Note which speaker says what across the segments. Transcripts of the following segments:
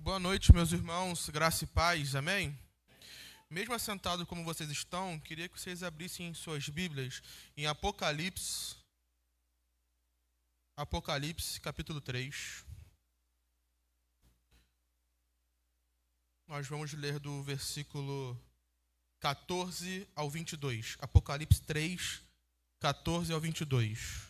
Speaker 1: Boa noite, meus irmãos, graça e paz, amém? Mesmo assentados como vocês estão, queria que vocês abrissem suas Bíblias em Apocalipse, capítulo 3. Nós vamos ler do versículo 14 ao 22. Apocalipse 3, 14 ao 22.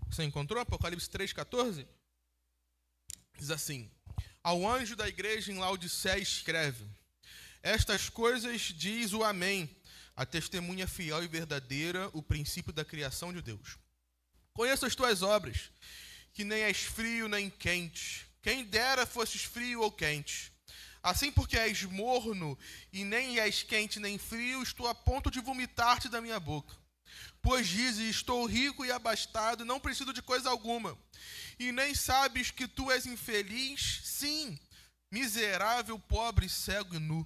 Speaker 1: Você encontrou Apocalipse 3,14? Diz assim: Ao anjo da igreja em Laodiceia escreve: Estas coisas diz o Amém, a testemunha fiel e verdadeira, o princípio da criação de Deus. Conheço as tuas obras, que nem és frio nem quente. Quem dera fosses frio ou quente. Assim, porque és morno e nem és quente nem frio, estou a ponto de vomitar-te da minha boca. Pois dizes, estou rico e abastado, não preciso de coisa alguma. E nem sabes que tu és infeliz? Sim, miserável, pobre, cego e nu.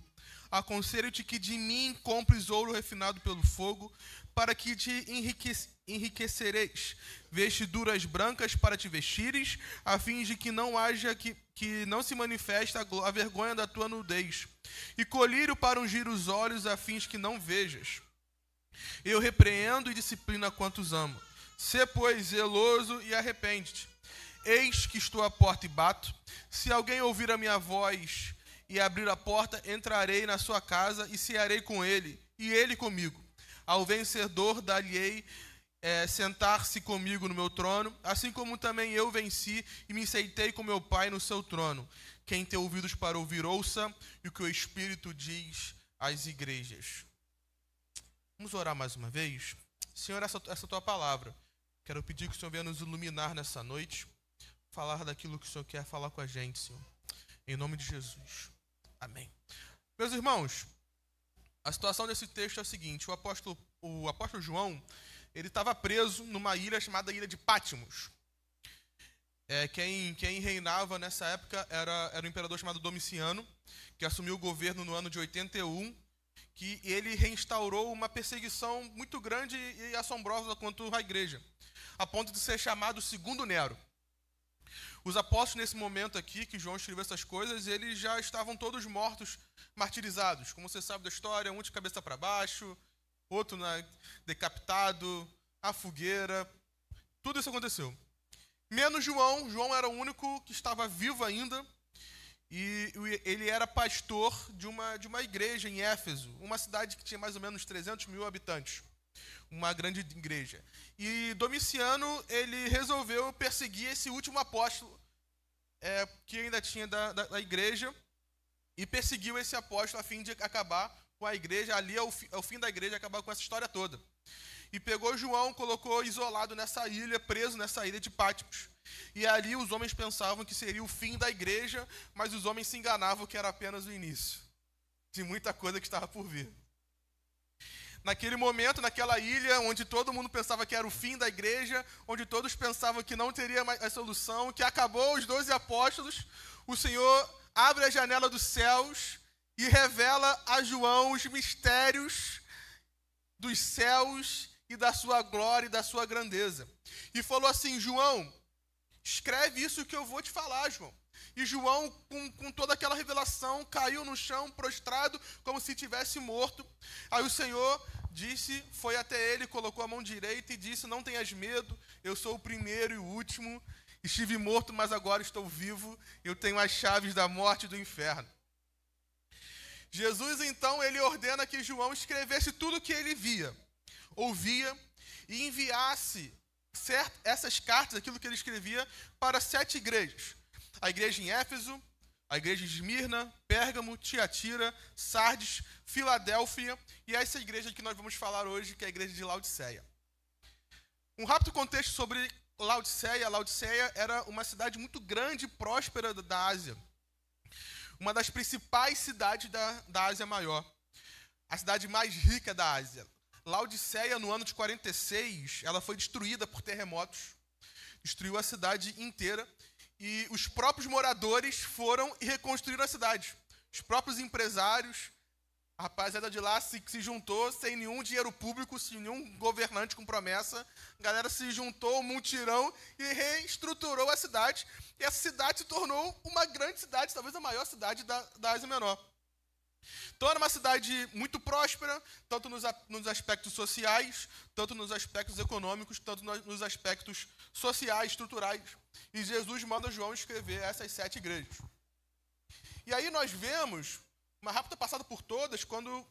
Speaker 1: Aconselho-te que de mim compres ouro refinado pelo fogo, para que te enriquecereis. Vestiduras brancas para te vestires, a fim de que não haja que não se manifeste a vergonha da tua nudez. E colírio para ungir os olhos, a fim de que não vejas. Eu repreendo e disciplino a quantos amo. Sê, pois, zeloso e arrepende-te. Eis que estou à porta e bato. Se alguém ouvir a minha voz e abrir a porta, entrarei na sua casa e cearei com ele, e ele comigo. Ao vencedor dar-lhe-ei sentar-se comigo no meu trono, assim como também eu venci e me sentei com meu Pai no seu trono. Quem tem ouvidos para ouvir, ouça e o que o Espírito diz às igrejas. Vamos orar mais uma vez? Senhor, essa tua palavra, quero pedir que o Senhor venha nos iluminar nessa noite, falar daquilo que o Senhor quer falar com a gente, Senhor. Em nome de Jesus. Amém. Meus irmãos, a situação desse texto é a seguinte: o apóstolo João, ele estava preso numa ilha chamada Ilha de Patmos. Quem reinava nessa época era um imperador chamado Domiciano, que assumiu o governo no ano de 81, que ele reinstaurou uma perseguição muito grande e assombrosa contra a igreja, a ponto de ser chamado Segundo Nero. Os apóstolos, nesse momento aqui, que João escreveu essas coisas, eles já estavam todos mortos, martirizados. Como você sabe da história, um de cabeça para baixo, outro decapitado, a fogueira, tudo isso aconteceu. Menos João. João era o único que estava vivo ainda, e ele era pastor de uma igreja em Éfeso, uma cidade que tinha mais ou menos 300 mil habitantes, uma grande igreja. E Domiciano, ele resolveu perseguir esse último apóstolo que ainda tinha da igreja, e perseguiu esse apóstolo a fim de acabar com a igreja, ali ao fim da igreja, acabar com essa história toda. E pegou João, colocou isolado nessa ilha, preso nessa ilha de Patmos. E ali os homens pensavam que seria o fim da igreja, mas os homens se enganavam que era apenas o início de muita coisa que estava por vir. Naquele momento, naquela ilha, onde todo mundo pensava que era o fim da igreja, onde todos pensavam que não teria mais a solução, que acabou os 12 apóstolos, o Senhor abre a janela dos céus e revela a João os mistérios dos céus e da sua glória e da sua grandeza. E falou assim: João, escreve isso que eu vou te falar, João. E João, com toda aquela revelação, caiu no chão, prostrado, como se tivesse morto. Aí o Senhor foi até ele, colocou a mão direita e disse: não tenhas medo, eu sou o primeiro e o último. Estive morto, mas agora estou vivo. Eu tenho as chaves da morte e do inferno. Jesus, então, ele ordena que João escrevesse tudo o que ele via, ouvia, e enviasse essas cartas, aquilo que ele escrevia, para 7 igrejas. A igreja em Éfeso, a igreja de Esmirna, Pérgamo, Tiatira, Sardes, Filadélfia e essa igreja que nós vamos falar hoje, que é a igreja de Laodiceia. Um rápido contexto sobre Laodiceia. Laodiceia era uma cidade muito grande e próspera da Ásia. uma das principais cidades da Ásia Maior, a cidade mais rica da Ásia. Laodiceia, no ano de 46, ela foi destruída por terremotos, destruiu a cidade inteira, e os próprios moradores foram e reconstruíram a cidade. Os próprios empresários, a rapaziada de lá se juntou sem nenhum dinheiro público, sem nenhum governante com promessa. A galera se juntou, um mutirão, e reestruturou a cidade. E essa cidade se tornou uma grande cidade, talvez a maior cidade da Ásia Menor. Então era uma cidade muito próspera, tanto nos aspectos sociais, tanto nos aspectos econômicos, tanto nos aspectos sociais, estruturais. E Jesus manda João escrever essas 7 igrejas. E aí nós vemos, uma rápida passada por todas, quando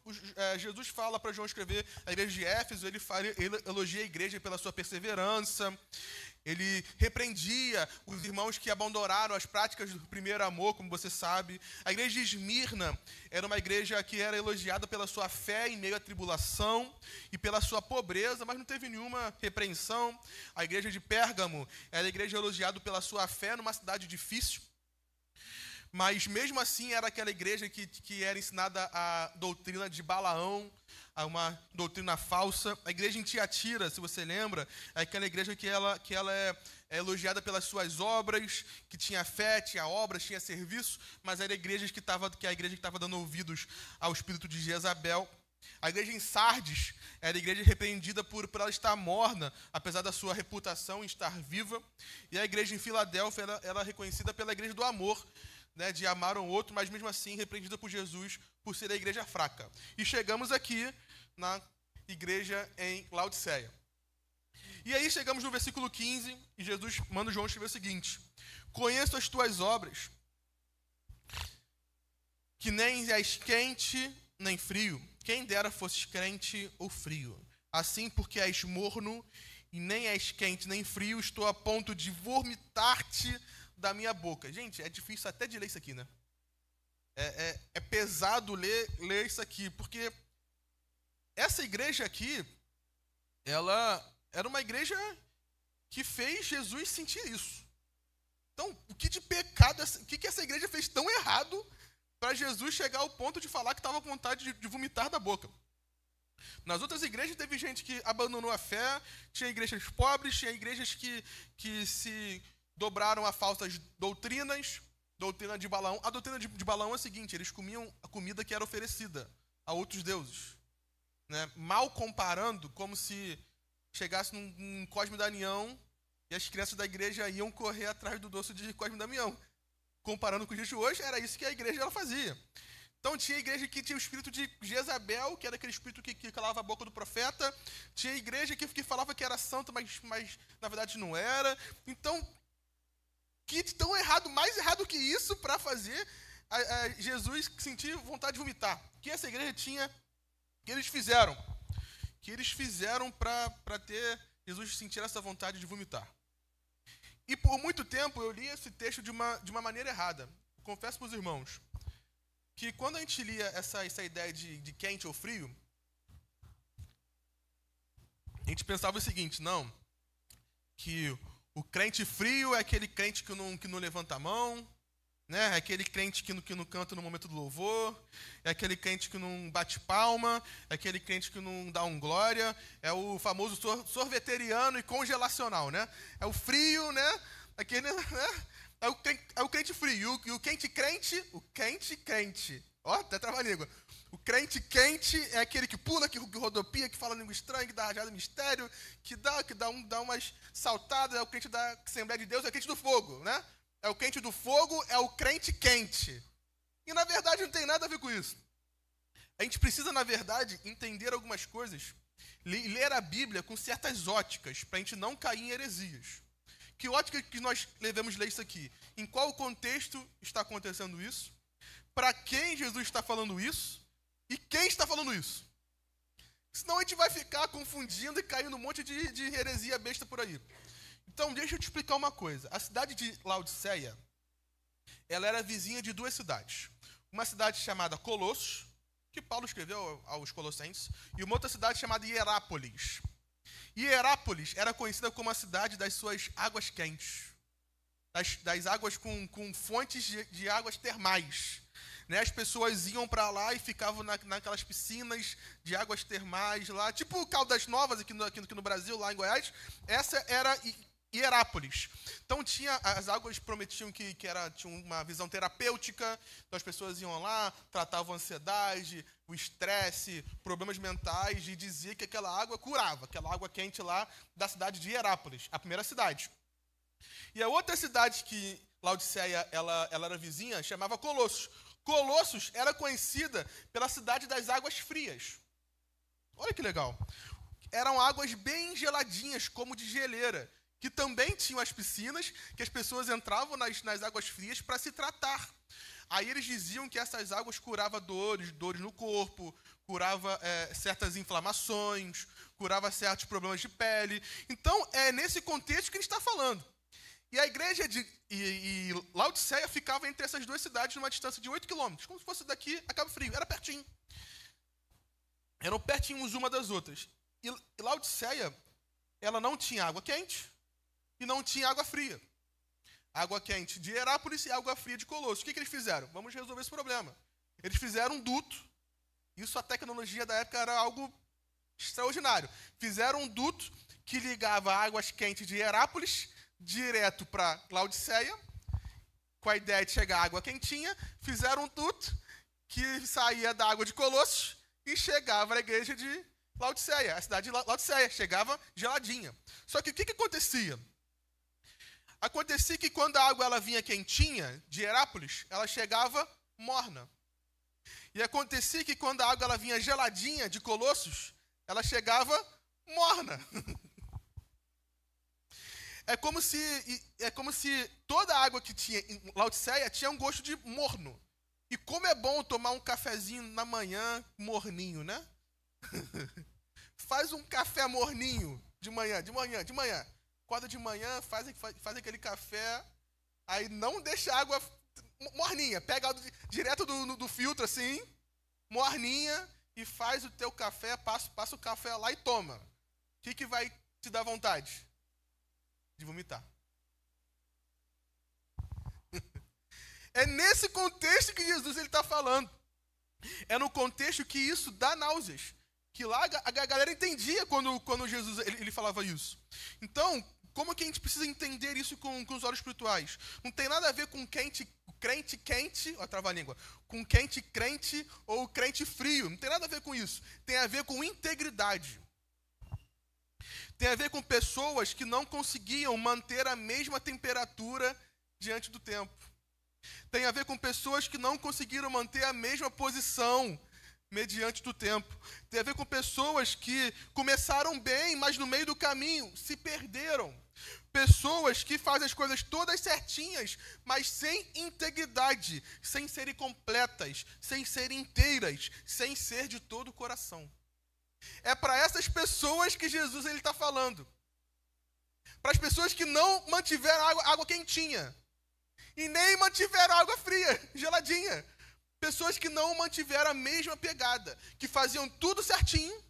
Speaker 1: Jesus fala para João escrever a igreja de Éfeso, ele elogia a igreja pela sua perseverança, ele repreendia os irmãos que abandonaram as práticas do primeiro amor, como você sabe. A igreja de Esmirna era uma igreja que era elogiada pela sua fé em meio à tribulação e pela sua pobreza, mas não teve nenhuma repreensão. A igreja de Pérgamo era a igreja elogiada pela sua fé numa cidade difícil, mas mesmo assim era aquela igreja que era ensinada a doutrina de Balaão, a uma doutrina falsa. A igreja em Tiatira, se você lembra, é aquela igreja que ela é elogiada pelas suas obras, que tinha fé, tinha obras, tinha serviço, mas era a igreja que estava dando ouvidos ao espírito de Jezabel. A igreja em Sardes era a igreja repreendida por ela estar morna, apesar da sua reputação em estar viva. E a igreja em Filadélfia era reconhecida pela igreja do amor, né, de amar um outro, mas mesmo assim repreendida por Jesus por ser a igreja fraca. E chegamos aqui na igreja em Laodiceia. E aí chegamos no versículo 15, e Jesus manda João escrever o seguinte: conheço as tuas obras, que nem és quente nem frio. Quem dera fosses crente ou frio. Assim, porque és morno, e nem és quente nem frio, estou a ponto de vomitar-te da minha boca. Gente, é difícil até de ler isso aqui, né? É pesado ler isso aqui, porque essa igreja aqui, ela era uma igreja que fez Jesus sentir isso. Então, o que de pecado, o que essa igreja fez tão errado para Jesus chegar ao ponto de falar que estava com vontade de vomitar da boca? Nas outras igrejas teve gente que abandonou a fé, tinha igrejas pobres, tinha igrejas que se dobraram a falsas doutrinas, doutrina de Balaão. A doutrina de Balaão é a seguinte: eles comiam a comida que era oferecida a outros deuses, né? Mal comparando, como se chegasse num Cosme e Damião e as crianças da igreja iam correr atrás do doce de Cosme e Damião. Comparando com os dias de hoje, era isso que a igreja ela fazia. Então tinha igreja que tinha o espírito de Jezabel, que era aquele espírito que calava a boca do profeta. Tinha igreja que falava que era santo, mas na verdade não era. Então, que tão errado, mais errado que isso para fazer Jesus sentir vontade de vomitar? Que essa igreja tinha, que eles fizeram para ter Jesus sentir essa vontade de vomitar. E por muito tempo eu li esse texto de uma maneira errada. Confesso para os irmãos que quando a gente lia essa ideia de quente ou frio, a gente pensava o seguinte: não, que o crente frio é aquele crente que não levanta a mão, né? É aquele crente que não canta no momento do louvor, é aquele crente que não bate palma, é aquele crente que não dá um glória, é o famoso sorveteriano e congelacional, né? É o frio, né? Aquele, né? É o crente frio. E o quente crente. Ó, até trava a língua. O crente quente é aquele que pula, que rodopia, que fala língua estranha, que dá rajada mistério, que dá umas saltadas. É o crente da Assembleia de Deus, é o crente do fogo, né? É o crente do fogo, é o crente quente. E na verdade não tem nada a ver com isso. A gente precisa, na verdade, entender algumas coisas, ler a Bíblia com certas óticas, para a gente não cair em heresias. Que ótica que nós devemos ler isso aqui? Em qual contexto está acontecendo isso? Para quem Jesus está falando isso? E quem está falando isso? Senão a gente vai ficar confundindo e caindo um monte de heresia besta por aí. Então, deixa eu te explicar uma coisa. A cidade de Laodiceia, ela era vizinha de 2 cidades. Uma cidade chamada Colossos, que Paulo escreveu aos Colossenses, e uma outra cidade chamada Hierápolis. Hierápolis era conhecida como a cidade das suas águas quentes. das águas com fontes de águas termais. Né? As pessoas iam para lá e ficavam naquelas piscinas de águas termais lá, tipo Caldas Novas aqui no Brasil, lá em Goiás. Essa era Hierápolis. Então as águas prometiam que tinha uma visão terapêutica, então as pessoas iam lá, tratavam a ansiedade, o estresse, problemas mentais, e dizia que aquela água curava, aquela água quente lá da cidade de Hierápolis, a primeira cidade. E a outra cidade que Laodiceia ela era vizinha chamava Colossos. Colossos era conhecida pela cidade das águas frias. Olha que legal. Eram águas bem geladinhas, como de geleira, que também tinham as piscinas, que as pessoas entravam nas águas frias para se tratar. Aí eles diziam que essas águas curavam dores no corpo, curava certas inflamações, curava certos problemas de pele. Então, é nesse contexto que a gente está falando. E a igreja de Laodiceia ficava entre essas duas cidades, numa distância de 8 quilômetros, como se fosse daqui a Cabo Frio. Era pertinho. Eram pertinhos uma das outras. E Laodiceia, ela não tinha água quente e não tinha água fria. Água quente de Hierápolis e água fria de Colossos. O que eles fizeram? Vamos resolver esse problema. Eles fizeram um duto. Isso, a tecnologia da época era algo extraordinário. Fizeram um duto que ligava águas quentes de Hierápolis direto para Laodiceia, com a ideia de chegar água quentinha. Fizeram um duto que saía da água de Colossos e chegava à igreja de Laodiceia, a cidade de Laodiceia, chegava geladinha. Só que o que acontecia? Acontecia que quando a água ela vinha quentinha de Hierápolis, ela chegava morna. E acontecia que quando a água ela vinha geladinha de Colossos, ela chegava morna. É como se toda a água que tinha em Laodiceia tinha um gosto de morno. E como é bom tomar um cafezinho na manhã morninho, né? Faz um café morninho de manhã. Acorda de manhã, faz aquele café, aí não deixa a água morninha. Pega direto do filtro assim, morninha, e faz o teu café, passa o café lá e toma. O que vai te dar vontade? De vomitar. É nesse contexto que Jesus está falando. É no contexto que isso dá náuseas. Que lá a galera entendia quando Jesus ele falava isso. Então, como que a gente precisa entender isso com os olhos espirituais? Não tem nada a ver com crente quente, ó, trava a língua, com quente crente ou crente frio. Não tem nada a ver com isso. Tem a ver com integridade. Tem a ver com pessoas que não conseguiam manter a mesma temperatura diante do tempo. Tem a ver com pessoas que não conseguiram manter a mesma posição mediante do tempo. Tem a ver com pessoas que começaram bem, mas no meio do caminho se perderam. Pessoas que fazem as coisas todas certinhas, mas sem integridade, sem serem completas, sem serem inteiras, sem ser de todo o coração. É para essas pessoas que Jesus está falando. Para as pessoas que não mantiveram água quentinha e nem mantiveram água fria, geladinha. Pessoas que não mantiveram a mesma pegada, que faziam tudo certinho,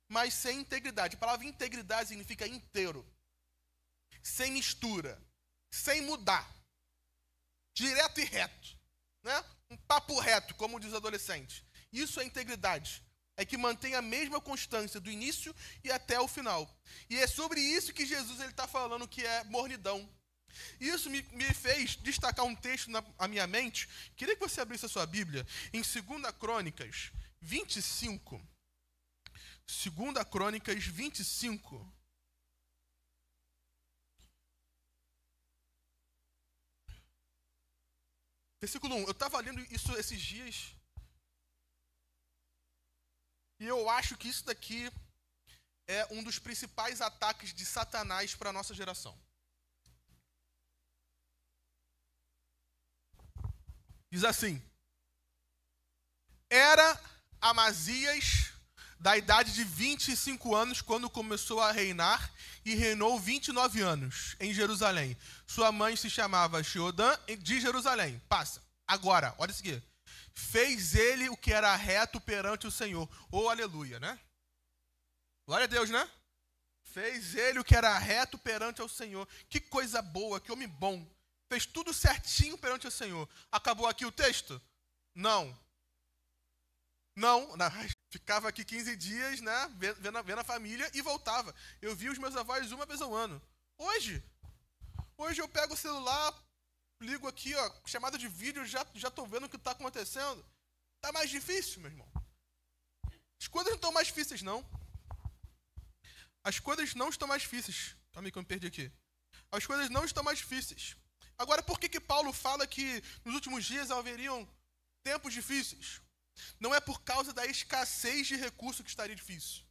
Speaker 1: mas sem integridade. A palavra integridade significa inteiro, sem mistura, sem mudar, direto e reto, né? Um papo reto, como diz o adolescente. Isso é integridade. É que mantém a mesma constância do início e até o final. E é sobre isso que Jesus está falando, que é mornidão. Isso me fez destacar um texto na minha mente. Queria que você abrisse a sua Bíblia em 2 Crônicas 25. 2 Crônicas 25. Versículo 1. Eu estava lendo isso esses dias. E eu acho que isso daqui é um dos principais ataques de Satanás para a nossa geração. Diz assim: era Amazias da idade de 25 anos quando começou a reinar e reinou 29 anos em Jerusalém. Sua mãe se chamava Sheodã de Jerusalém. Passa. Agora, olha isso aqui. Fez ele o que era reto perante o Senhor. Oh, aleluia, né? Glória a Deus, né? Fez ele o que era reto perante o Senhor. Que coisa boa, que homem bom. fez tudo certinho perante o Senhor. Acabou aqui o texto? Não. Não, ficava aqui 15 dias, né, vendo a família e voltava. Eu vi os meus avós uma vez ao ano. Hoje eu pego o celular, ligo aqui, ó, chamada de vídeo, já tô vendo o que está acontecendo. Tá mais difícil, meu irmão. As coisas não estão mais difíceis, não. As coisas não estão mais difíceis. Calma aí que eu me perdi aqui. As coisas não estão mais difíceis. Agora, por que Paulo fala que nos últimos dias haveriam tempos difíceis? Não é por causa da escassez de recurso que estaria difícil,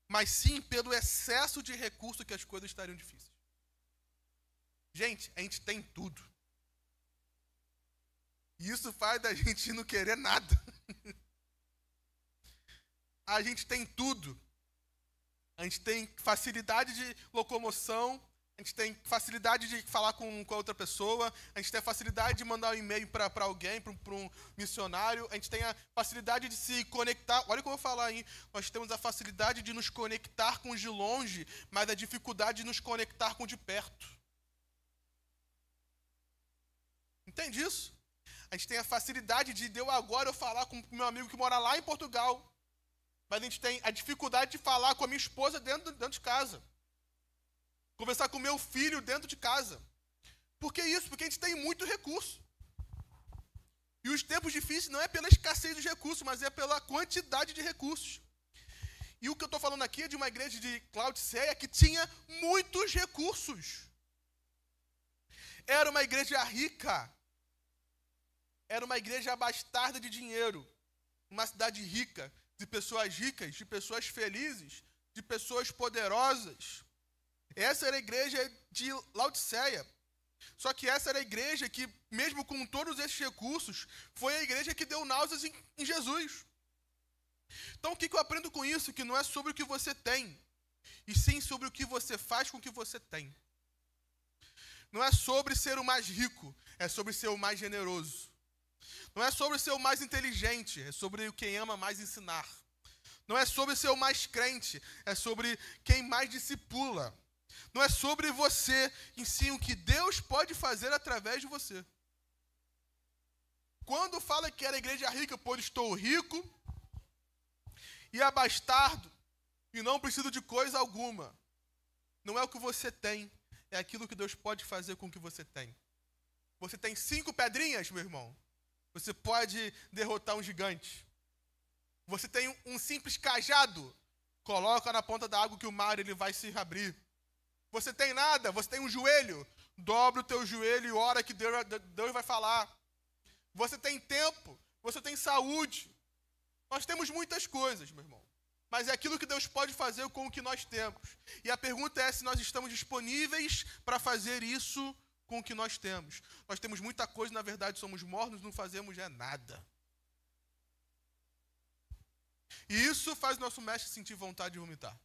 Speaker 1: mas sim pelo excesso de recurso que as coisas estariam difíceis. Gente, a gente tem tudo. E isso faz da gente não querer nada. A gente tem tudo. A gente tem facilidade de locomoção, a gente tem facilidade de falar com a outra pessoa, a gente tem a facilidade de mandar um e-mail para alguém, para um missionário, a gente tem a facilidade de se conectar. Olha o que eu vou falar aí. Nós temos a facilidade de nos conectar com os de longe, mas a dificuldade de nos conectar com os de perto. Entende isso? A gente tem a facilidade de eu agora falar com o meu amigo que mora lá em Portugal, mas a gente tem a dificuldade de falar com a minha esposa dentro de casa. Conversar com o meu filho dentro de casa. Por que isso? Porque a gente tem muito recurso. E os tempos difíceis não é pela escassez dos recursos, mas é pela quantidade de recursos. E o que eu estou falando aqui é de uma igreja de Laodiceia que tinha muitos recursos. Era uma igreja rica. Era uma igreja abastada de dinheiro. Uma cidade rica, de pessoas ricas, de pessoas felizes, de pessoas poderosas. Essa era a igreja de Laodiceia. Só que essa era a igreja que, mesmo com todos esses recursos, foi a igreja que deu náuseas em Jesus. Então, o que eu aprendo com isso? Que não é sobre o que você tem, e sim sobre o que você faz com o que você tem. Não é sobre ser o mais rico, é sobre ser o mais generoso. Não é sobre ser o mais inteligente, é sobre quem ama mais ensinar. Não é sobre ser o mais crente, é sobre quem mais discipula. Não é sobre você, em si, o que Deus pode fazer através de você. Quando fala que era a igreja rica, pois estou rico e abastado e não preciso de coisa alguma. Não é o que você tem, é aquilo que Deus pode fazer com o que você tem. Você tem 5 pedrinhas, meu irmão. Você pode derrotar um gigante. Você tem um simples cajado. Coloca na ponta da água que o mar ele vai se abrir. Você tem nada, você tem um joelho. Dobra o teu joelho e ora que Deus vai falar. Você tem tempo, você tem saúde. Nós temos muitas coisas, meu irmão. Mas é aquilo que Deus pode fazer com o que nós temos. E a pergunta é se nós estamos disponíveis para fazer isso com o que nós temos. Nós temos muita coisa, na verdade somos mornos, não fazemos nada. E isso faz o nosso mestre sentir vontade de vomitar.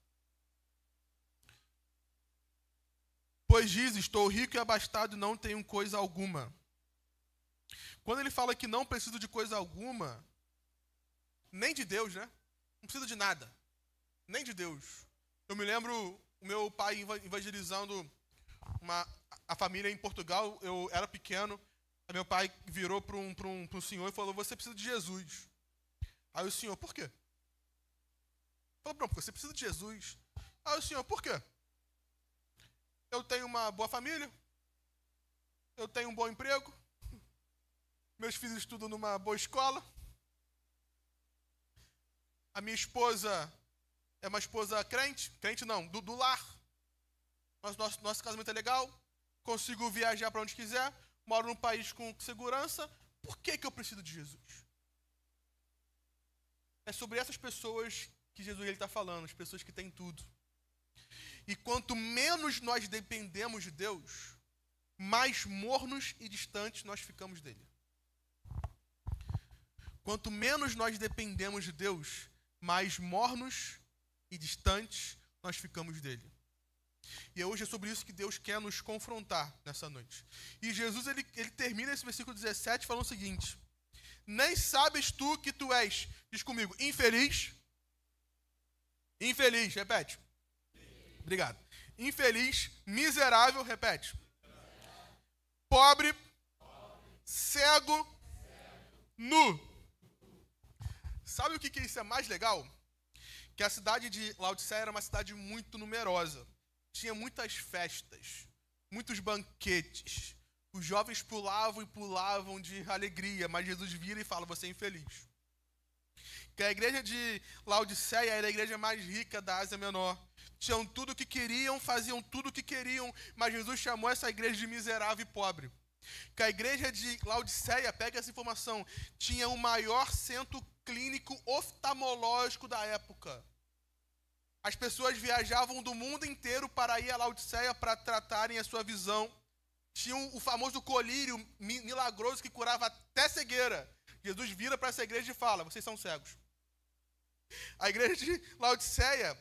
Speaker 1: Pois diz, estou rico e abastado e não tenho coisa alguma. Quando ele fala que não preciso de coisa alguma, nem de Deus, né? Não precisa de nada. Nem de Deus. Eu me lembro o meu pai evangelizando a família em Portugal. Eu era pequeno. Aí meu pai virou para um senhor e falou, você precisa de Jesus. Aí o senhor, por quê? Falou, pronto, você precisa de Jesus. Aí o senhor, por quê? Eu tenho uma boa família. Eu tenho um bom emprego. Meus filhos estudam numa boa escola. A minha esposa é uma esposa crente. Crente não, do lar. Nosso casamento é legal. Consigo viajar para onde quiser. Moro num país com segurança. Por que eu preciso de Jesus? É sobre essas pessoas que Jesus está falando. As pessoas que têm tudo. E quanto menos nós dependemos de Deus, mais mornos e distantes nós ficamos dele. Quanto menos nós dependemos de Deus, mais mornos e distantes nós ficamos dele. E hoje é sobre isso que Deus quer nos confrontar nessa noite. E Jesus ele termina esse versículo 17 falando o seguinte: nem sabes tu que tu és, diz comigo, infeliz. Infeliz, repete. Obrigado. Infeliz, miserável, repete. pobre, cego, nu. Sabe o que isso é mais legal? Que a cidade de Laodiceia era uma cidade muito numerosa. Tinha muitas festas, muitos banquetes. Os jovens pulavam e pulavam de alegria, mas Jesus vira e fala, você é infeliz. Que a igreja de Laodiceia era a igreja mais rica da Ásia Menor. Tinham tudo o que queriam, faziam tudo o que queriam, mas Jesus chamou essa igreja de miserável e pobre. Que a igreja de Laodiceia, pega essa informação, tinha o maior centro clínico oftalmológico da época. As pessoas viajavam do mundo inteiro para ir a Laodiceia para tratarem a sua visão. Tinha o famoso colírio milagroso que curava até cegueira. Jesus vira para essa igreja e fala, vocês são cegos. A igreja de Laodiceia,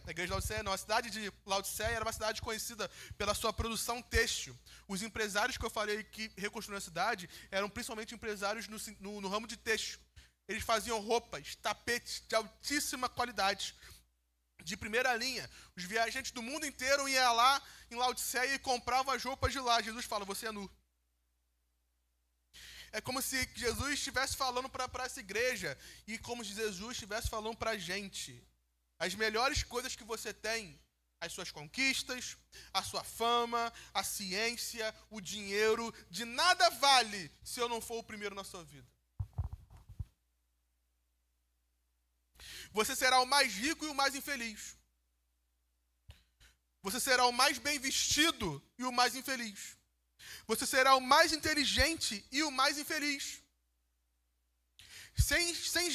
Speaker 1: a cidade de Laodiceia era uma cidade conhecida pela sua produção têxtil. Os empresários que eu falei que reconstruíram a cidade eram principalmente empresários no ramo de têxtil. Eles faziam roupas, tapetes de altíssima qualidade, de primeira linha. Os viajantes do mundo inteiro iam lá em Laodiceia e compravam as roupas de lá. Jesus fala, você é nu. É como se Jesus estivesse falando para essa igreja e como se Jesus estivesse falando para a gente. As melhores coisas que você tem, as suas conquistas, a sua fama, a ciência, o dinheiro, de nada vale se eu não for o primeiro na sua vida. Você será o mais rico e o mais infeliz. Você será o mais bem vestido e o mais infeliz. Você será o mais inteligente e o mais infeliz. Sem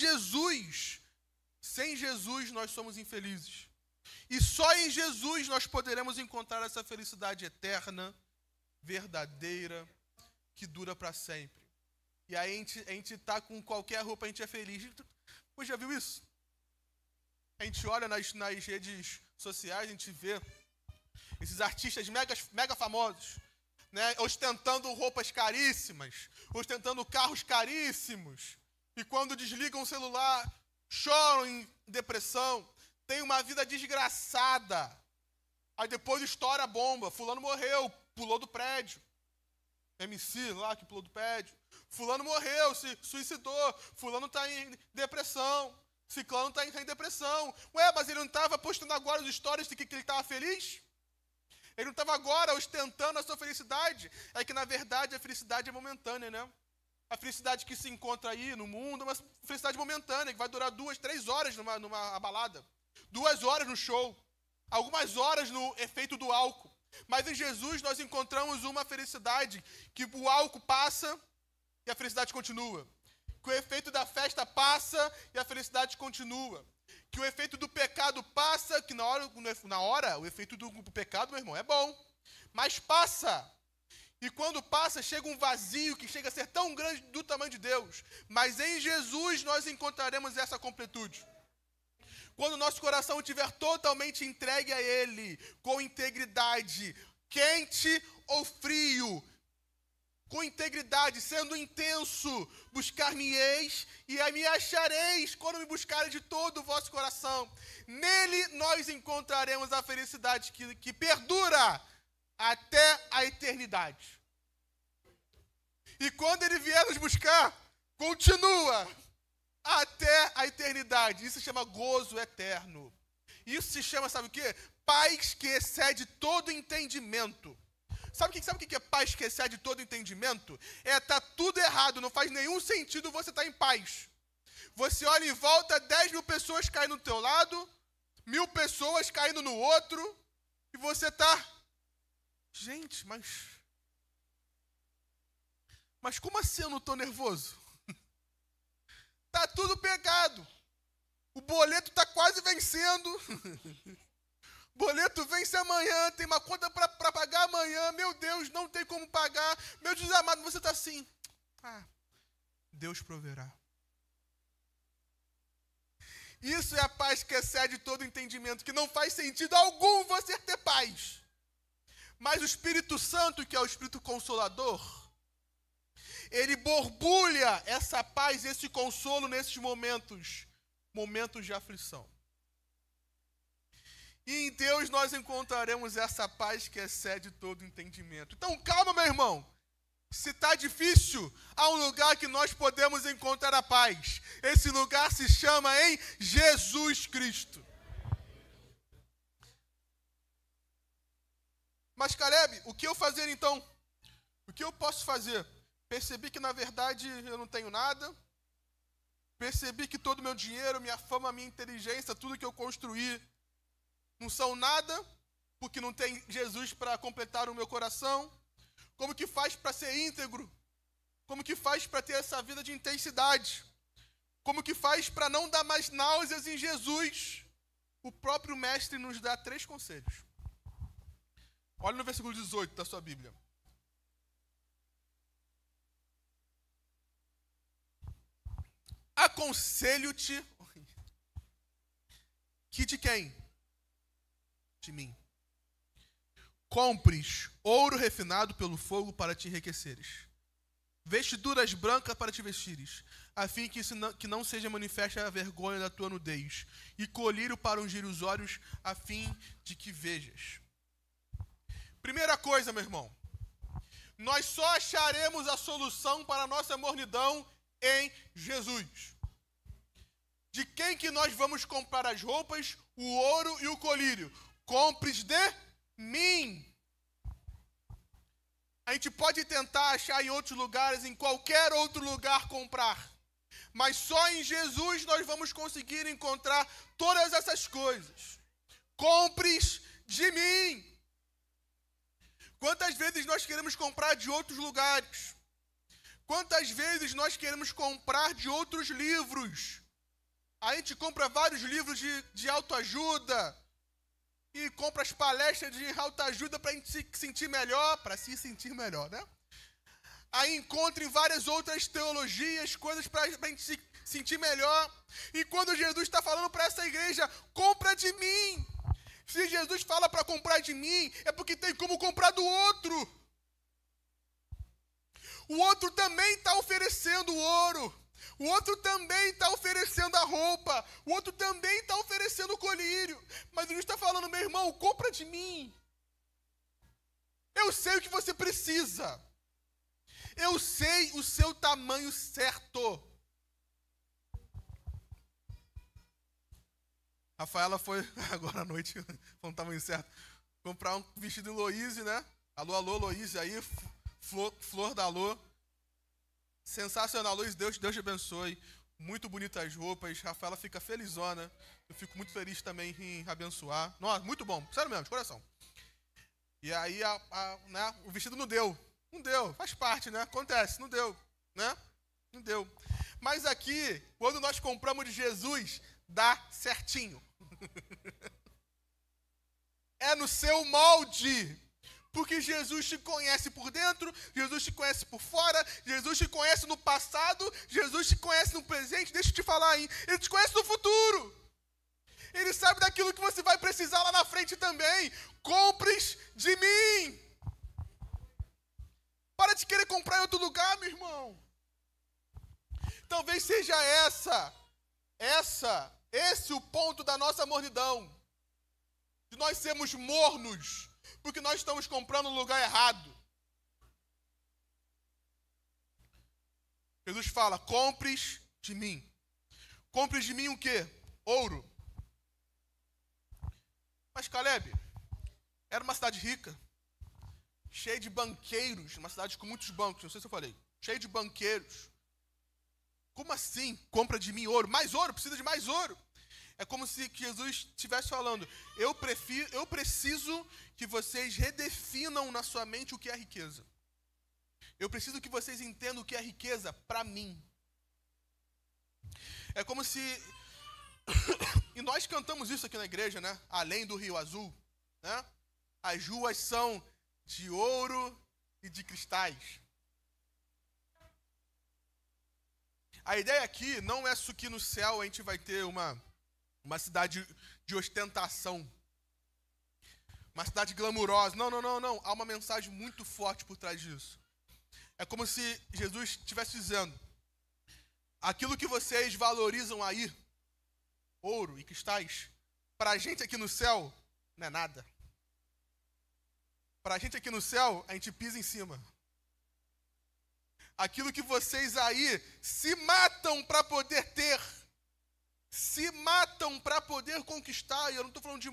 Speaker 1: Jesus nós somos infelizes. E só em Jesus nós poderemos encontrar essa felicidade eterna, verdadeira, que dura para sempre. E aí a gente tá com qualquer roupa, a gente é feliz. Você já viu isso? A gente olha nas redes sociais, a gente vê esses artistas mega famosos, né, ostentando roupas caríssimas, ostentando carros caríssimos, e quando desligam o celular, choram em depressão, têm uma vida desgraçada. Aí depois estoura a bomba, fulano morreu, pulou do prédio. MC lá que pulou do prédio. Fulano morreu, se suicidou, fulano está em depressão, ciclano está em depressão. Ué, mas ele não estava postando agora os stories de que ele estava feliz? Ele não estava agora ostentando a sua felicidade. É que, na verdade, a felicidade é momentânea, né? A felicidade que se encontra aí no mundo é uma felicidade momentânea, que vai durar 2, 3 horas numa balada. 2 horas no show. Algumas horas no efeito do álcool. Mas em Jesus nós encontramos uma felicidade que o álcool passa e a felicidade continua. Que o efeito da festa passa e a felicidade continua. Que o efeito do pecado passa, que na hora o efeito do pecado, meu irmão, é bom, mas passa. E quando passa, chega um vazio que chega a ser tão grande do tamanho de Deus. Mas em Jesus nós encontraremos essa completude. Quando o nosso coração estiver totalmente entregue a Ele, com integridade, quente ou frio, com integridade, sendo intenso, buscar-me-eis e me achareis quando me buscarem de todo o vosso coração. Nele nós encontraremos a felicidade que perdura até a eternidade. E quando Ele vier nos buscar, continua até a eternidade. Isso se chama gozo eterno. Isso se chama, sabe o quê? Paz que excede todo entendimento. Sabe o que é paz que excede todo entendimento? Tá tudo errado, não faz nenhum sentido você estar em paz. Você olha em volta, 10.000 pessoas caindo do teu lado, 1.000 pessoas caindo no outro, e você tá... Gente, mas como assim eu não estou nervoso? Tá tudo pegado. O boleto tá quase vencendo. Boleto vence amanhã, tem uma conta para pagar amanhã. Meu Deus, não tem como pagar. Meu Deus amado, você está assim. Deus proverá. Isso é a paz que excede todo entendimento, que não faz sentido algum você ter paz. Mas o Espírito Santo, que é o Espírito Consolador, ele borbulha essa paz, esse consolo nesses momentos de aflição. E em Deus nós encontraremos essa paz que excede todo entendimento. Então calma, meu irmão. Se está difícil, há um lugar que nós podemos encontrar a paz. Esse lugar se chama em Jesus Cristo. Mas Caleb, o que eu fazer então? O que eu posso fazer? Percebi que na verdade eu não tenho nada. Percebi que todo o meu dinheiro, minha fama, minha inteligência, tudo que eu construí não são nada, porque não tem Jesus para completar o meu coração. Como que faz para ser íntegro? Como que faz para ter essa vida de intensidade? Como que faz para não dar mais náuseas em Jesus? O próprio mestre nos dá 3 conselhos. Olha no versículo 18 da sua Bíblia. Aconselho-te que de quem? De mim. Compres ouro refinado pelo fogo para te enriqueceres. Vestiduras brancas para te vestires, a fim que não seja manifesta a vergonha da tua nudez, e colírio para ungir os olhos, a fim de que vejas. Primeira coisa, meu irmão, nós só acharemos a solução para a nossa mornidão em Jesus. De quem que nós vamos comprar as roupas, o ouro e o colírio? Compres de mim. A gente pode tentar achar em outros lugares, em qualquer outro lugar comprar. Mas só em Jesus nós vamos conseguir encontrar todas essas coisas. Compres de mim. Quantas vezes nós queremos comprar de outros lugares? Quantas vezes nós queremos comprar de outros livros? A gente compra vários livros de autoajuda e compra as palestras de autoajuda para a gente se sentir melhor, para se sentir melhor, né? Aí encontra em várias outras teologias, coisas para a gente se sentir melhor. E quando Jesus está falando para essa igreja, compra de mim. Se Jesus fala para comprar de mim, é porque tem como comprar do outro. O outro também está oferecendo ouro. O outro também está oferecendo a roupa. O outro também está oferecendo o colírio. Mas Jesus está falando, meu irmão, compra de mim. Eu sei o que você precisa. Eu sei o seu tamanho certo. Rafaela foi agora à noite, não tamanho certo, comprar um vestido em Loise, né? Alô, alô, Loise aí, flor da alô. Sensacional, Luiz, Deus te abençoe. Muito bonitas roupas. Rafaela fica felizona. Eu fico muito feliz também em abençoar. Nossa, muito bom, sério mesmo, de coração. E aí, né, o vestido não deu. Não deu, faz parte, né? Acontece, não deu, né? Não deu. Mas aqui, quando nós compramos de Jesus, dá certinho. É no seu molde. Porque Jesus te conhece por dentro, Jesus te conhece por fora, Jesus te conhece no passado, Jesus te conhece no presente. Deixa eu te falar, hein? Ele te conhece no futuro. Ele sabe daquilo que você vai precisar lá na frente também. Compres de mim. Para de querer comprar em outro lugar, meu irmão. Talvez seja esse o ponto da nossa mornidão. De nós sermos mornos, porque nós estamos comprando no lugar errado. Jesus fala, compres de mim. Compres de mim o quê? Ouro. Mas Caleb, era uma cidade rica, cheia de banqueiros, uma cidade com muitos bancos, não sei se eu falei, cheia de banqueiros. Como assim? Compra de mim ouro? Mais ouro? Precisa de mais ouro. É como se Jesus estivesse falando, eu preciso que vocês redefinam na sua mente o que é riqueza. Eu preciso que vocês entendam o que é riqueza para mim. É como se... E nós cantamos isso aqui na igreja, né? Além do Rio Azul, né? As ruas são de ouro e de cristais. A ideia aqui não é que no céu a gente vai ter uma cidade de ostentação, uma cidade glamurosa. Não. Há uma mensagem muito forte por trás disso. É como se Jesus estivesse dizendo, aquilo que vocês valorizam aí, ouro e cristais, para a gente aqui no céu, não é nada. Para a gente aqui no céu, a gente pisa em cima. aquilo que vocês aí se matam para poder ter, se matam para poder conquistar, e eu não estou falando de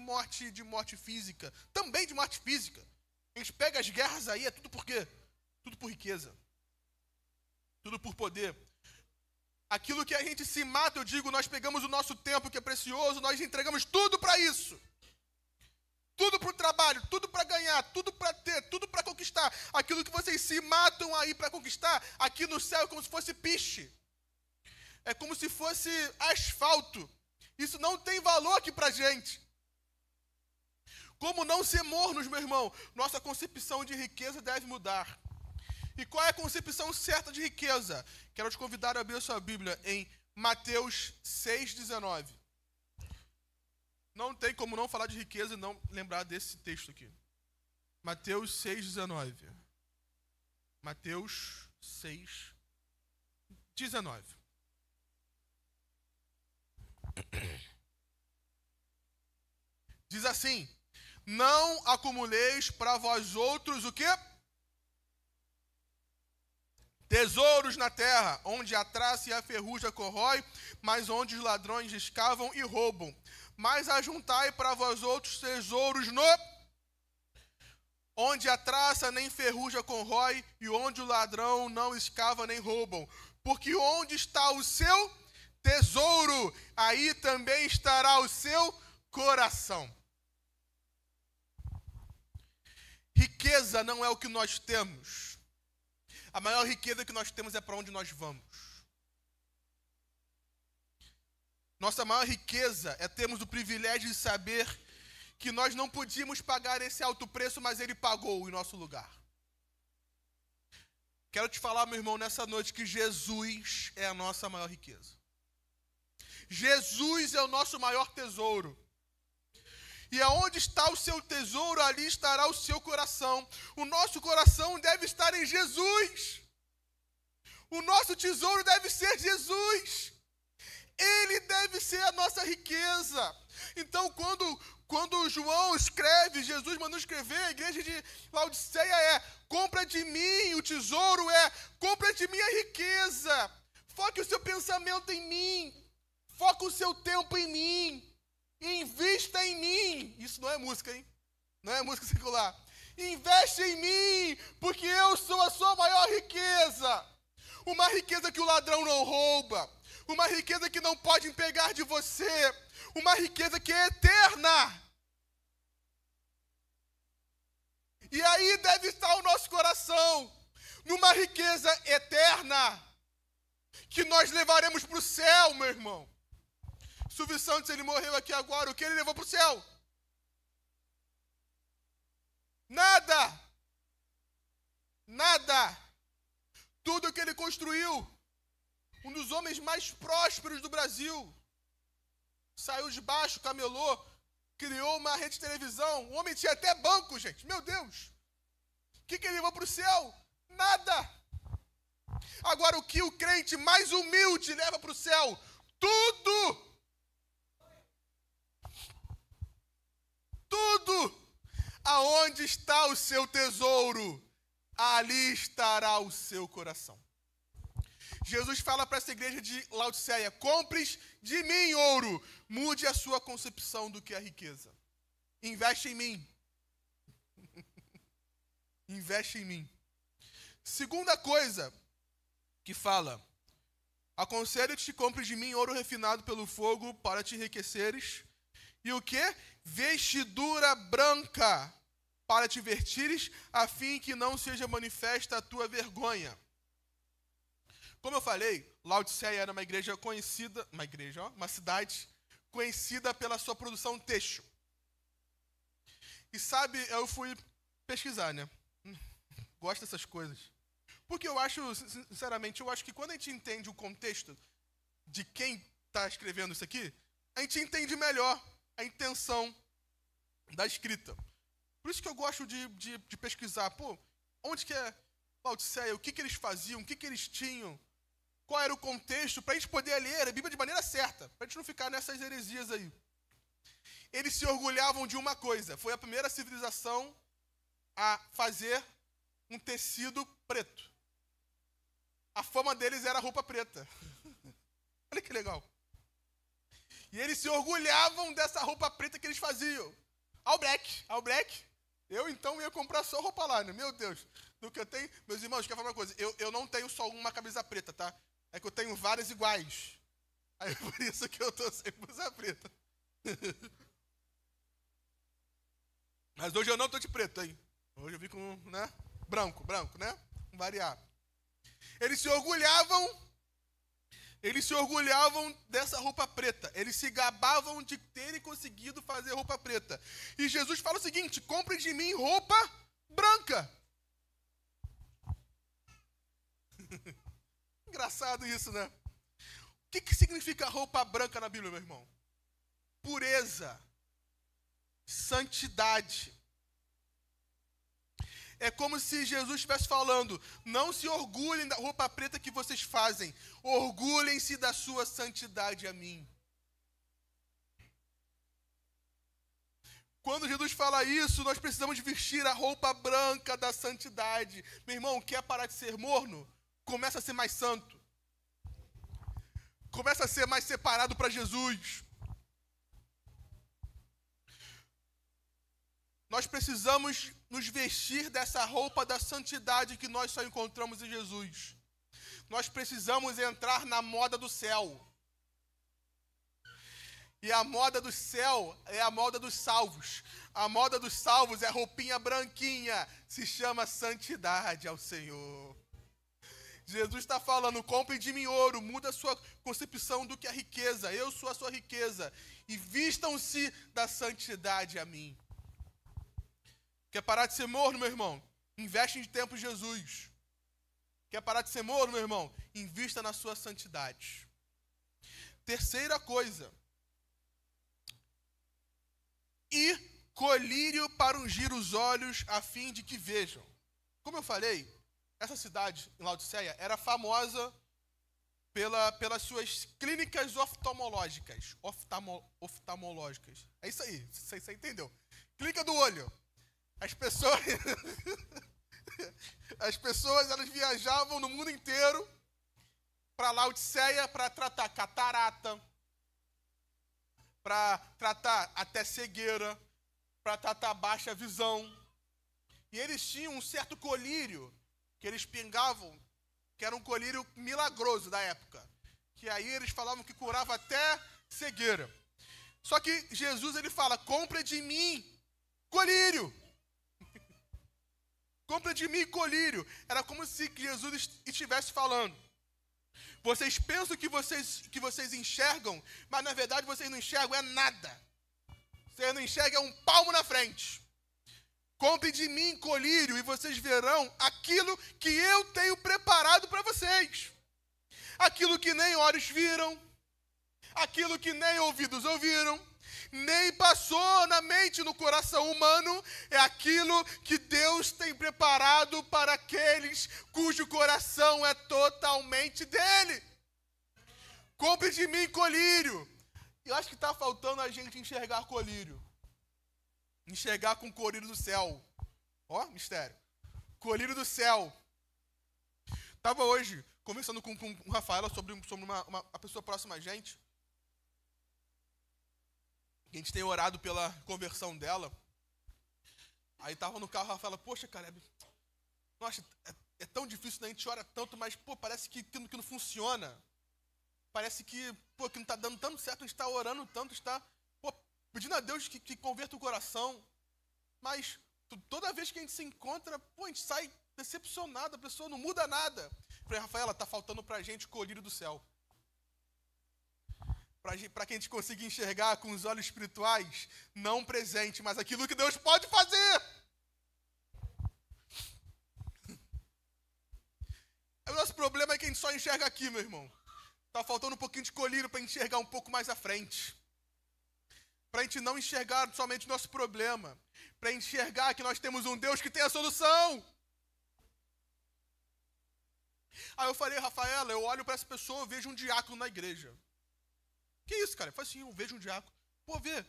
Speaker 1: morte física, também de morte física. A gente pega as guerras aí, é tudo por quê? Tudo por riqueza. Tudo por poder. Aquilo que a gente se mata, eu digo, nós pegamos o nosso tempo que é precioso, nós entregamos tudo para isso. Tudo para o trabalho, tudo para ganhar, tudo para ter, tudo para conquistar. Aquilo que vocês se matam aí para conquistar, aqui no céu é como se fosse piche. É como se fosse asfalto. Isso não tem valor aqui para gente. Como não ser mornos, meu irmão? Nossa concepção de riqueza deve mudar. E qual é a concepção certa de riqueza? Quero te convidar a abrir a sua Bíblia em Mateus 6,19. Não tem como não falar de riqueza e não lembrar desse texto aqui. Mateus 6,19. Mateus 6,19. Diz assim: não acumuleis para vós outros o quê? Tesouros na terra, onde a traça e a ferrugem corrói, mas onde os ladrões escavam e roubam. Mas ajuntai para vós outros tesouros no... onde a traça nem ferrugem corrói, e onde o ladrão não escava nem roubam. Porque onde está o seu tesouro, aí também estará o seu coração. Riqueza não é o que nós temos. A maior riqueza que nós temos é para onde nós vamos. Nossa maior riqueza é termos o privilégio de saber que nós não podíamos pagar esse alto preço, mas Ele pagou em nosso lugar. Quero te falar, meu irmão, nessa noite, que Jesus é a nossa maior riqueza. Jesus é o nosso maior tesouro. E aonde está o seu tesouro, ali estará o seu coração. O nosso coração deve estar em Jesus. O nosso tesouro deve ser Jesus. Ele deve ser a nossa riqueza. Então, quando João escreve, Jesus mandou escrever, a igreja de Laodiceia compra de mim, o tesouro compra de mim a riqueza. Foque o seu pensamento em mim. Foque o seu tempo em mim. Invista em mim. Isso não é música, hein? Não é música secular. Investe em mim, porque eu sou a sua maior riqueza. Uma riqueza que o ladrão não rouba. Uma riqueza que não pode pegar de você. Uma riqueza que é eterna. E aí deve estar o nosso coração. Numa riqueza eterna. Que nós levaremos para o céu, meu irmão. Silvio Santos, ele morreu aqui agora, o que ele levou para o céu? Nada. Nada. Tudo que ele construiu. Um dos homens mais prósperos do Brasil. Saiu de baixo, camelô, criou uma rede de televisão. O homem tinha até banco, gente. Meu Deus. O que ele levou para o céu? Nada. Agora, o que o crente mais humilde leva para o céu? Tudo. Tudo. Aonde está o seu tesouro, ali estará o seu coração. Jesus fala para essa igreja de Laodiceia: compres de mim ouro. Mude a sua concepção do que é riqueza. Investe em mim. Investe em mim. Segunda coisa que fala: aconselho-te que compres de mim ouro refinado pelo fogo para te enriqueceres. E o quê? Vestidura branca para te vestires, a fim que não seja manifesta a tua vergonha. Como eu falei, Laodiceia era uma igreja conhecida, uma cidade conhecida pela sua produção têxtil. E sabe, eu fui pesquisar, né? Gosto dessas coisas. Porque eu acho, sinceramente, que quando a gente entende o contexto de quem está escrevendo isso aqui, a gente entende melhor a intenção da escrita. Por isso que eu gosto de pesquisar. Pô, onde que é Laodiceia? O que eles faziam? O que eles tinham? Qual era o contexto? Para a gente poder ler a Bíblia de maneira certa. Para a gente não ficar nessas heresias aí. Eles se orgulhavam de uma coisa. Foi a primeira civilização a fazer um tecido preto. a fama deles era a roupa preta. Olha que legal. E eles se orgulhavam dessa roupa preta que eles faziam. All black. Eu então ia comprar só roupa lá, né? Meu Deus. Do que eu tenho... Meus irmãos, quer falar uma coisa? Eu não tenho só uma camisa preta, tá? É que eu tenho várias iguais. Aí é por isso que eu tô sem blusa preta. Mas hoje eu não tô de preto, hein? Hoje eu vim com, né? Branco, né? Variar. Eles se orgulhavam dessa roupa preta. Eles se gabavam de terem conseguido fazer roupa preta. E Jesus fala o seguinte: compre de mim roupa branca. Engraçado isso, né? O que significa roupa branca na Bíblia, meu irmão? Pureza, santidade. É como se Jesus estivesse falando: não se orgulhem da roupa preta que vocês fazem, orgulhem-se da sua santidade a mim. Quando Jesus fala isso, nós precisamos vestir a roupa branca da santidade. Meu irmão, quer parar de ser morno? Começa a ser mais santo. Começa a ser mais separado para Jesus. Nós precisamos nos vestir dessa roupa da santidade que nós só encontramos em Jesus. Nós precisamos entrar na moda do céu. E a moda do céu é a moda dos salvos. A moda dos salvos é a roupinha branquinha. Se chama santidade ao Senhor. Jesus está falando: compre de mim ouro, muda a sua concepção do que é riqueza. Eu sou a sua riqueza. E vistam-se da santidade a mim. Quer parar de ser morno, meu irmão? Investe em tempo de Jesus. Quer parar de ser morno, meu irmão? Invista na sua santidade. Terceira coisa. E colírio para ungir os olhos a fim de que vejam. Como eu falei, essa cidade, em Laodiceia, era famosa pelas suas clínicas oftalmológicas. Oftalmológicas. É isso aí, você entendeu. Clínica do olho. As pessoas elas viajavam no mundo inteiro para Laodiceia para tratar catarata, para tratar até cegueira, para tratar baixa visão. E eles tinham um certo colírio que eles pingavam, que era um colírio milagroso da época. Que aí eles falavam que curava até cegueira. Só que Jesus ele fala: compre de mim colírio. Compre de mim colírio. Era como se Jesus estivesse falando: vocês pensam que vocês enxergam, mas na verdade vocês não enxergam é nada. Vocês não enxergam é um palmo na frente. Compre de mim colírio e vocês verão aquilo que eu tenho preparado para vocês. Aquilo que nem olhos viram, aquilo que nem ouvidos ouviram, nem passou na mente, no coração humano, é aquilo que Deus tem preparado para aqueles cujo coração é totalmente dele. Compre de mim colírio. Eu acho que está faltando a gente enxergar colírio. Enxergar com colírio do céu. Ó, mistério. Colírio do céu. Estava hoje conversando com o Rafaela sobre uma pessoa próxima a gente. A gente tem orado pela conversão dela. Aí tava no carro, a Rafaela: poxa, Caleb, nossa, é tão difícil, né? A gente ora tanto, mas, pô, parece que não funciona. Parece que não está dando tanto certo, a gente está orando tanto, está, pedindo a Deus que converta o coração. Mas toda vez que a gente se encontra, a gente sai decepcionado, a pessoa não muda nada. Eu falei: Rafaela, está faltando pra gente colírio do céu. Para que a gente consiga enxergar com os olhos espirituais, não presente, mas aquilo que Deus pode fazer. O nosso problema é que a gente só enxerga aqui, meu irmão. Está faltando um pouquinho de colírio para enxergar um pouco mais à frente. Para a gente não enxergar somente o nosso problema. Para enxergar que nós temos um Deus que tem a solução. Aí eu falei: Rafaela, eu olho para essa pessoa, eu vejo um diácono na igreja. Que isso, cara? Eu falei assim: eu vejo um diácono. Vê,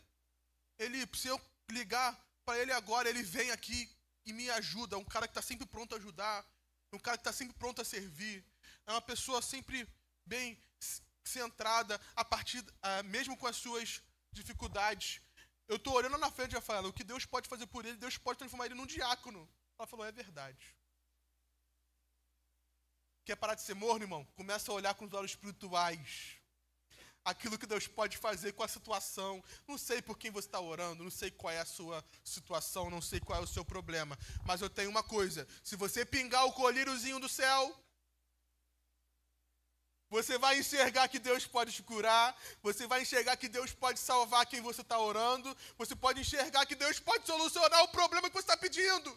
Speaker 1: se eu ligar para ele agora, ele vem aqui e me ajuda. É um cara que está sempre pronto a ajudar. Um cara que está sempre pronto a servir. é uma pessoa sempre bem centrada, mesmo com as suas dificuldades. Eu estou orando na frente de Rafaela, o que Deus pode fazer por ele, Deus pode transformar ele num diácono. Ela falou, é verdade. Quer parar de ser morno, irmão? Começa a olhar com os olhos espirituais. Aquilo que Deus pode fazer com a situação. Não sei por quem você está orando, não sei qual é a sua situação, não sei qual é o seu problema. Mas eu tenho uma coisa, se você pingar o colíriozinho do céu, você vai enxergar que Deus pode te curar, você vai enxergar que Deus pode salvar quem você está orando, você pode enxergar que Deus pode solucionar o problema que você está pedindo.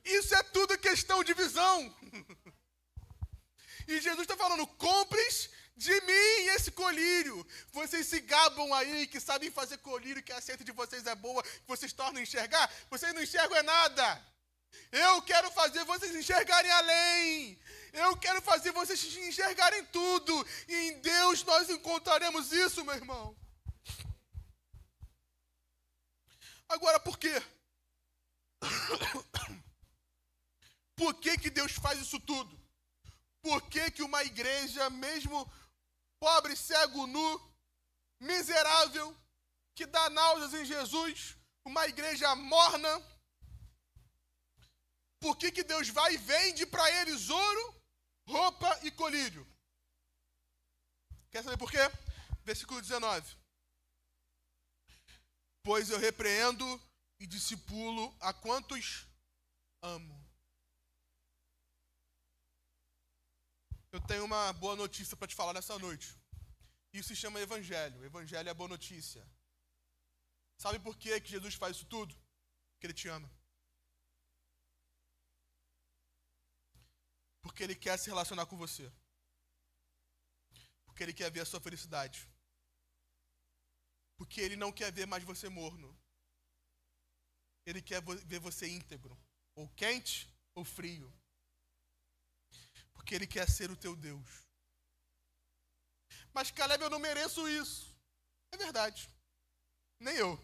Speaker 1: Isso é tudo questão de visão. E Jesus está falando, compres de mim esse colírio. Vocês se gabam aí, que sabem fazer colírio, que a receita de vocês é boa, que vocês tornam a enxergar. Vocês não enxergam é nada. Eu quero fazer vocês enxergarem além. Eu quero fazer vocês enxergarem tudo. E em Deus nós encontraremos isso, meu irmão. Agora, por quê? Por que Deus faz isso tudo? Por que uma igreja, mesmo pobre, cego, nu, miserável, que dá náuseas em Jesus, uma igreja morna, por que Deus vai e vende para eles ouro, roupa e colírio? Quer saber por quê? Versículo 19. Pois eu repreendo e discipulo a quantos amo. Eu tenho uma boa notícia para te falar nessa noite. Isso se chama evangelho. O evangelho é a boa notícia. Sabe por que Jesus faz isso tudo? Porque Ele te ama. Porque Ele quer se relacionar com você. Porque Ele quer ver a sua felicidade. Porque Ele não quer ver mais você morno. Ele quer ver você íntegro. Ou quente ou frio. Porque Ele quer ser o teu Deus. Mas Caleb, eu não mereço isso. É verdade. Nem eu.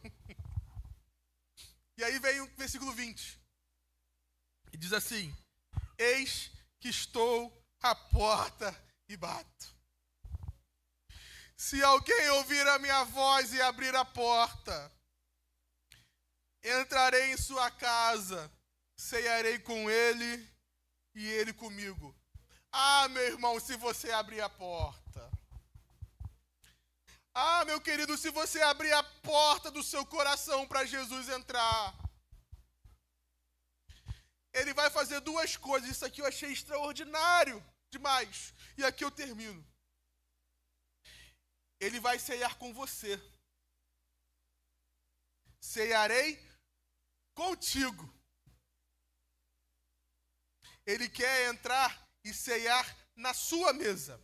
Speaker 1: E aí vem o versículo 20. E diz assim, eis que estou à porta e bato. Se alguém ouvir a minha voz e abrir a porta, entrarei em sua casa, cearei com ele e ele comigo. Ah, meu irmão, se você abrir a porta. Ah, meu querido, se você abrir a porta do seu coração para Jesus entrar. Ele vai fazer duas coisas. Isso aqui eu achei extraordinário demais. E aqui eu termino. Ele vai ceiar com você. Cearei contigo. Ele quer entrar e ceiar na sua mesa.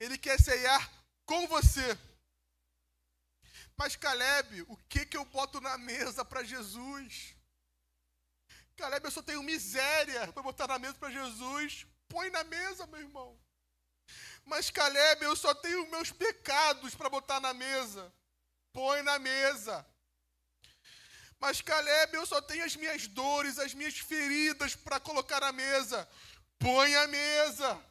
Speaker 1: Ele quer ceiar com você. Mas Caleb, o que eu boto na mesa para Jesus? Caleb, eu só tenho miséria para botar na mesa para Jesus. Põe na mesa, meu irmão. Mas Caleb, eu só tenho meus pecados para botar na mesa. Põe na mesa. Mas Caleb, eu só tenho as minhas dores, as minhas feridas para colocar na mesa. Põe a mesa.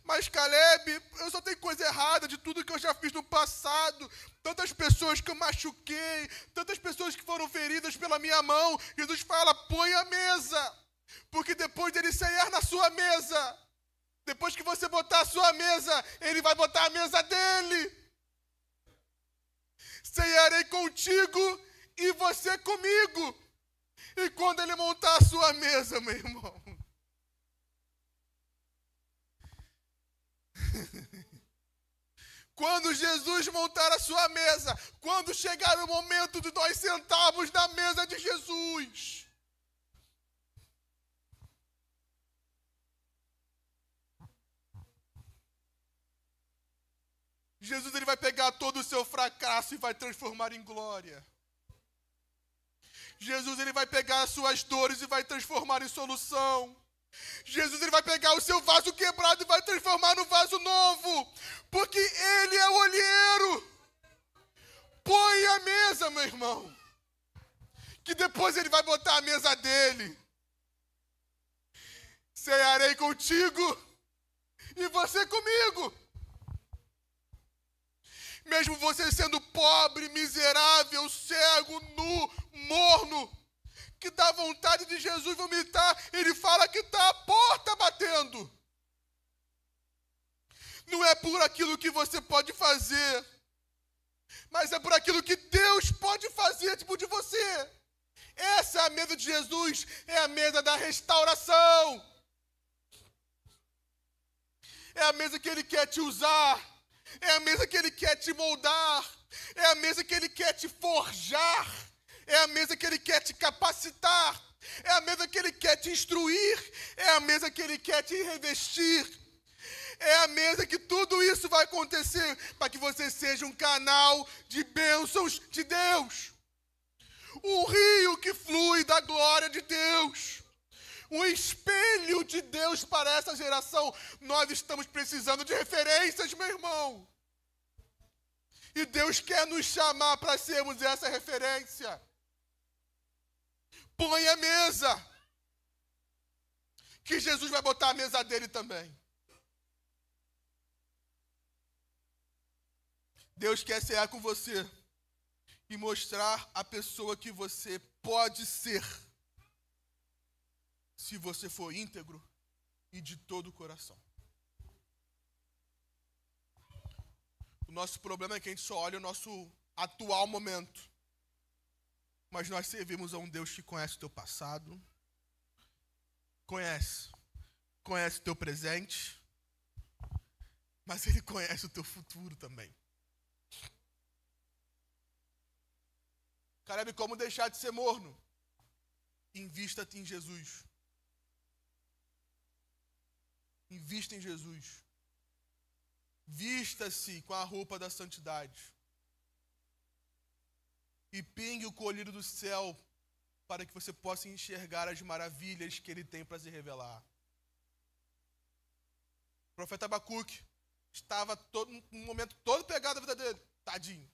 Speaker 1: Mas Caleb, eu só tenho coisa errada de tudo que eu já fiz no passado. Tantas pessoas que eu machuquei, tantas pessoas que foram feridas pela minha mão. Jesus fala, põe a mesa. Porque depois dele ceiar na sua mesa, depois que você botar a sua mesa, ele vai botar a mesa dele. Ceiarei contigo e você comigo. E quando ele montar a sua mesa, meu irmão, quando Jesus montar a sua mesa, quando chegar o momento de nós sentarmos na mesa de Jesus, Jesus ele vai pegar todo o seu fracasso e vai transformar em glória. Jesus ele vai pegar as suas dores e vai transformar em solução. Jesus ele vai pegar o seu vaso quebrado e vai transformar no vaso novo. Porque ele é o olheiro. Põe a mesa, meu irmão. Que depois ele vai botar a mesa dele. cearei contigo e você comigo. Mesmo você sendo pobre, miserável, cego, nu, morno, que dá vontade de Jesus vomitar, ele fala que está a porta batendo. Não é por aquilo que você pode fazer, mas é por aquilo que Deus pode fazer tipo de você. Essa é a mesa de Jesus, é a mesa da restauração. É a mesa que Ele quer te usar, é a mesa que Ele quer te moldar, é a mesa que Ele quer te forjar, é a mesa que Ele quer te capacitar, é a mesa que Ele quer te instruir, é a mesa que Ele quer te revestir. É a mesa que tudo isso vai acontecer para que você seja um canal de bênçãos de Deus. Um rio que flui da glória de Deus. Um espelho de Deus para essa geração. Nós estamos precisando de referências, meu irmão. E Deus quer nos chamar para sermos essa referência. Põe a mesa. Que Jesus vai botar a mesa dele também. Deus quer cear com você e mostrar a pessoa que você pode ser, se você for íntegro e de todo o coração. O nosso problema é que a gente só olha o nosso atual momento, mas nós servimos a um Deus que conhece o teu passado, conhece o teu presente, mas Ele conhece o teu futuro também. Caleb, como deixar de ser morno? Invista-te em Jesus. Invista em Jesus. Vista-se com a roupa da santidade. E pingue o colírio do céu para que você possa enxergar as maravilhas que Ele tem para se revelar. O profeta Abacuque estava um momento todo pegado na vida dele. Tadinho.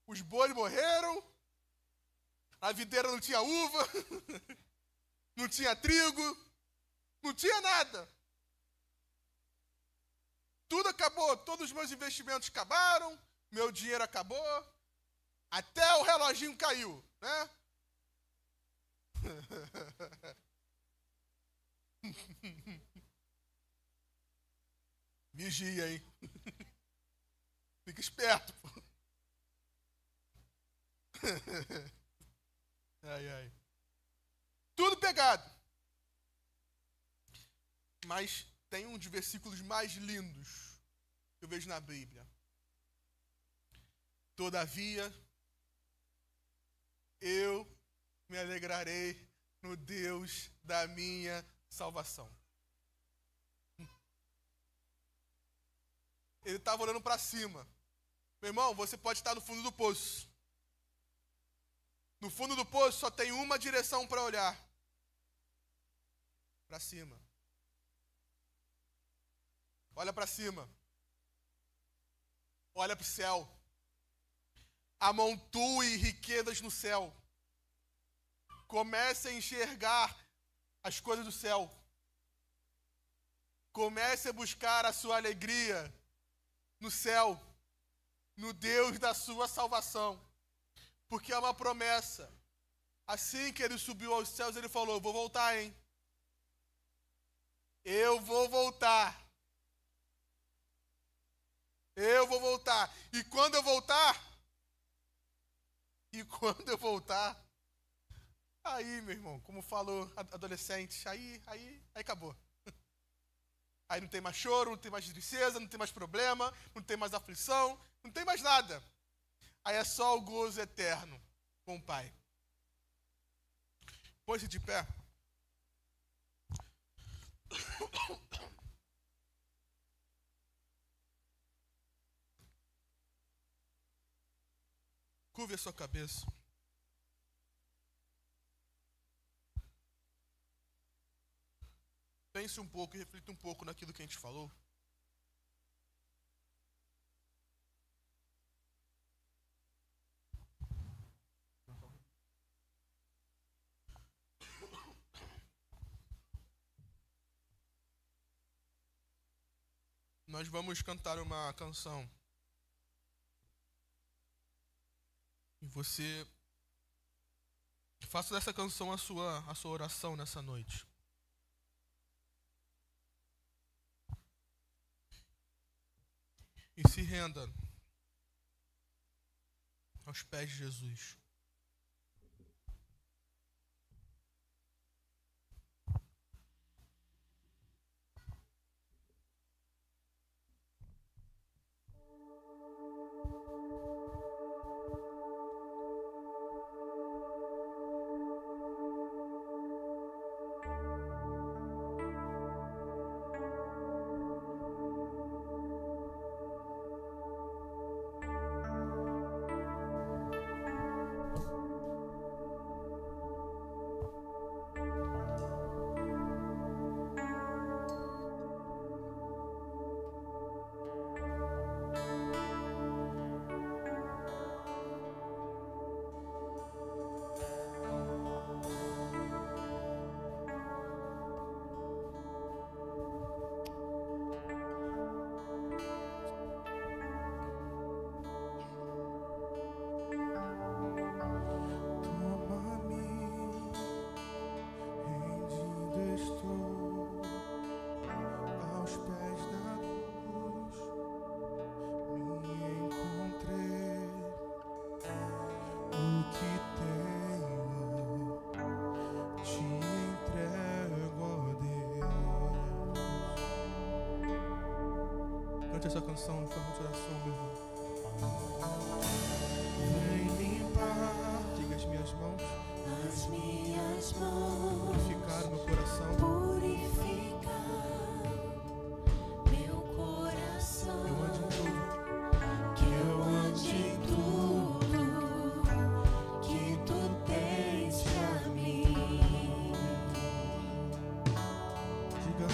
Speaker 1: Os bois morreram, a videira não tinha uva, não tinha trigo, não tinha nada. Tudo acabou, todos os meus investimentos acabaram, meu dinheiro acabou, até o reloginho caiu, né? Vigia, hein? Fica esperto, pô. Ai, ai. Tudo pegado. Mas tem um dos versículos mais lindos que eu vejo na Bíblia. Todavia, eu me alegrarei no Deus da minha salvação. Ele estava olhando para cima. Meu irmão, você pode estar no fundo do poço. No fundo do poço só tem uma direção para olhar. Para cima. Olha para cima. Olha para o céu. Amontue riquezas no céu. Comece a enxergar as coisas do céu. Comece a buscar a sua alegria no céu, no Deus da sua salvação. Porque é uma promessa. Assim que ele subiu aos céus, ele falou: eu vou voltar, hein? Eu vou voltar. Eu vou voltar. E quando eu voltar, aí, meu irmão, como falou adolescente, aí acabou. Aí não tem mais choro, não tem mais tristeza, não tem mais problema, não tem mais aflição, não tem mais nada. Aí é só o gozo eterno com o Pai. Põe-se de pé. Curve a sua cabeça. Pense um pouco e reflita um pouco naquilo que a gente falou. Nós vamos cantar uma canção. E você faça dessa canção a sua oração nessa noite. E se renda aos pés de Jesus. Essa canção foi uma oração, meu irmão. Vem limpar, diga as minhas mãos, purificar meu coração, eu ande em tudo,
Speaker 2: que tu tens pra mim.
Speaker 1: diga.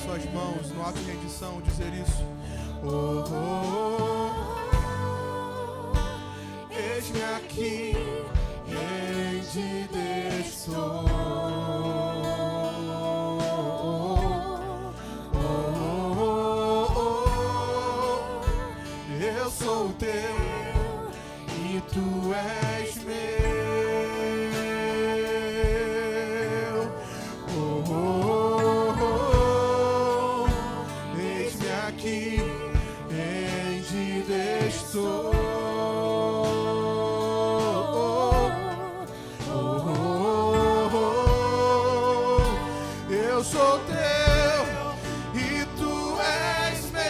Speaker 1: Suas mãos no ato de rendição, dizer isso. Eis-me aqui, rendido estou. Eu sou teu e tu és meu. Eu sou teu e tu és meu.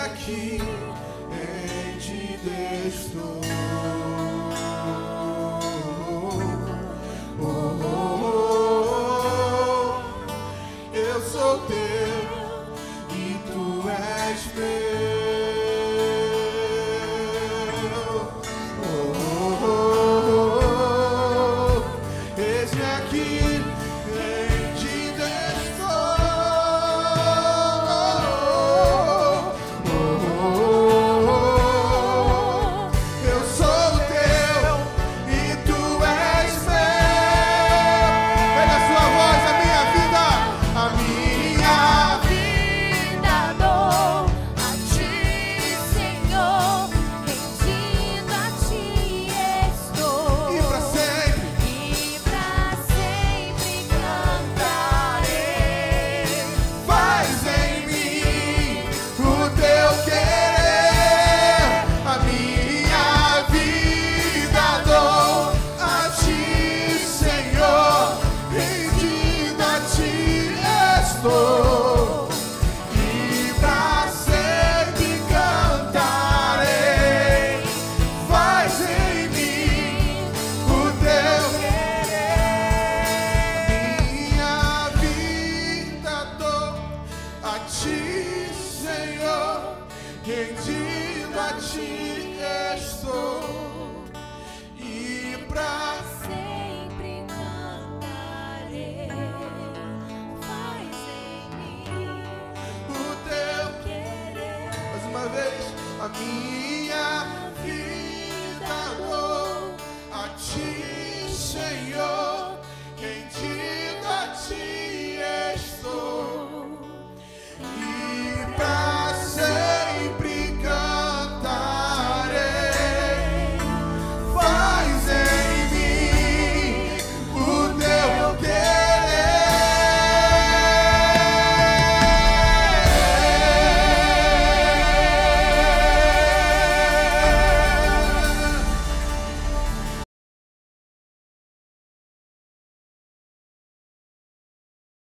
Speaker 3: aqui, rendido estou. Eu sou teu e tu és meu. Eis-me aqui, rendido estou. Eu sou teu e tu és meu. Pega a sua voz, a minha vida
Speaker 2: dou a ti, Senhor, rendido a ti estou.
Speaker 3: e pra sempre.
Speaker 2: E pra sempre cantarei.
Speaker 3: Faz em mim o teu querer, a minha vida dou a ti, Senhor, rendido a ti estou.